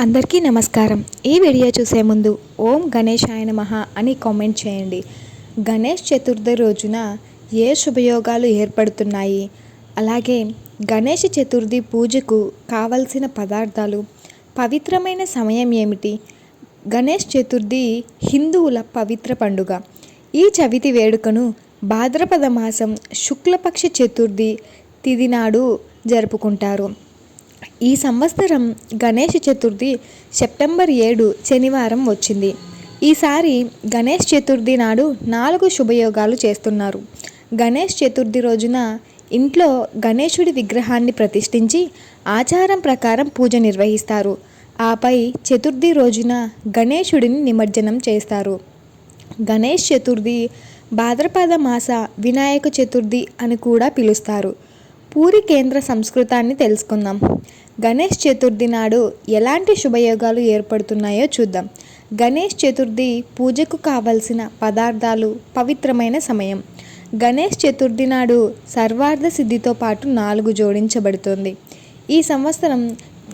అందరికీ నమస్కారం. ఈ వీడియో చూసే ముందు ఓం గణేశాయ నమః అని కామెంట్ చేయండి. గణేష్ చతుర్థి రోజున ఏ శుభయోగాలు ఏర్పడుతున్నాయి, అలాగే గణేష్ చతుర్థి పూజకు కావలసిన పదార్థాలు, పవిత్రమైన సమయం ఏమిటి? గణేష్ చతుర్థి హిందువుల పవిత్ర పండుగ. ఈ చవితి వేడుకను భాద్రపద మాసం శుక్లపక్ష చతుర్థి తిథి నాడు జరుపుకుంటారు. ఈ సంవత్సరం గణేష్ చతుర్థి సెప్టెంబర్ 7 శనివారం వచ్చింది. ఈసారి గణేష్ చతుర్థి నాడు 4 శుభయోగాలు చేస్తున్నారు. గణేష్ చతుర్థి రోజున ఇంట్లో గణేశుడి విగ్రహాన్ని ప్రతిష్ఠించి ఆచారం ప్రకారం పూజ నిర్వహిస్తారు. ఆపై చతుర్థి రోజున గణేశుడిని నిమజ్జనం చేస్తారు. గణేష్ చతుర్థి భాద్రపద మాస వినాయక చతుర్థి అని కూడా పిలుస్తారు. పూరి కేంద్ర సంస్కృతాన్ని తెలుసుకుందాం. గణేష్ చతుర్థి నాడు ఎలాంటి శుభయోగాలు ఏర్పడుతున్నాయో చూద్దాం. గణేష్ చతుర్థి పూజకు కావలసిన పదార్థాలు, పవిత్రమైన సమయం. గణేష్ చతుర్థి నాడు సర్వార్థ సిద్ధితో పాటు 4 జోడించబడుతుంది. ఈ సంవత్సరం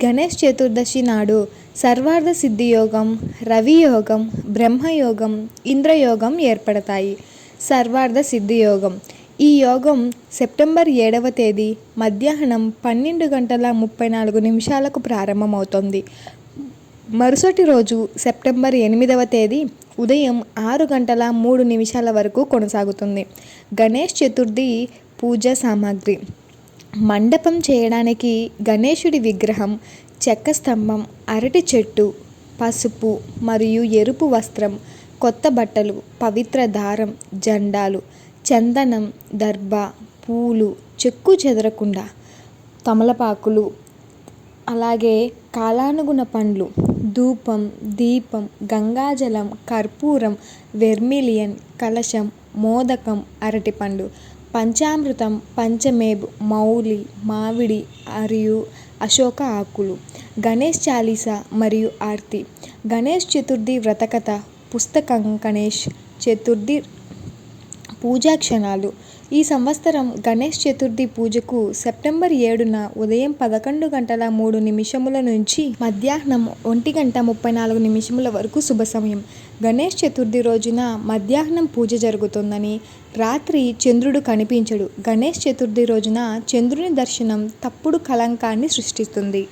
గణేష్ చతుర్దశి నాడు సర్వార్థ సిద్ధి యోగం, రవి యోగం, బ్రహ్మయోగం, ఇంద్రయోగం ఏర్పడతాయి. సర్వార్థ సిద్ధి యోగం. ఈ యోగం సెప్టెంబర్ 7వ తేదీ మధ్యాహ్నం 12:34 ప్రారంభమవుతుంది. మరుసటి రోజు సెప్టెంబర్ 8వ తేదీ ఉదయం 6:03 వరకు కొనసాగుతుంది. గణేష్ చతుర్థి పూజా సామాగ్రి. మండపం చేయడానికి గణేశుడి విగ్రహం, చెక్క స్తంభం, అరటి చెట్టు, పసుపు మరియు ఎరుపు వస్త్రం, కొత్త బట్టలు, పవిత్ర దారం, జెండాలు, చందనం, దర్భ, పూలు, చెక్కు చెదరకుండా తమలపాకులు, అలాగే కాలానుగుణ పండ్లు, ధూపం, దీపం, గంగాజలం, కర్పూరం, వెర్మిలియన్, కలశం, మోదకం, అరటిపండు, పంచామృతం, పంచమేబ్, మౌలి, మామిడి మరియు అశోక ఆకులు, గణేష్ చాలీసా మరియు ఆర్తి. గణేష్ చతుర్థి వ్రతకథ పుస్తకం. గణేష్ చతుర్థి పూజా క్షణాలు. ఈ సంవత్సరం గణేష్ చతుర్థి పూజకు సెప్టెంబర్ 7న ఉదయం 11:03 నుంచి మధ్యాహ్నం 1:34 వరకు శుభ సమయం. గణేష్ చతుర్థి రోజున మధ్యాహ్నం పూజ జరుగుతుందని, రాత్రి చంద్రుడు కనిపించడు. గణేష్ చతుర్థి రోజున చంద్రుని దర్శనం తప్పుడు కళంకాన్ని సృష్టిస్తుంది.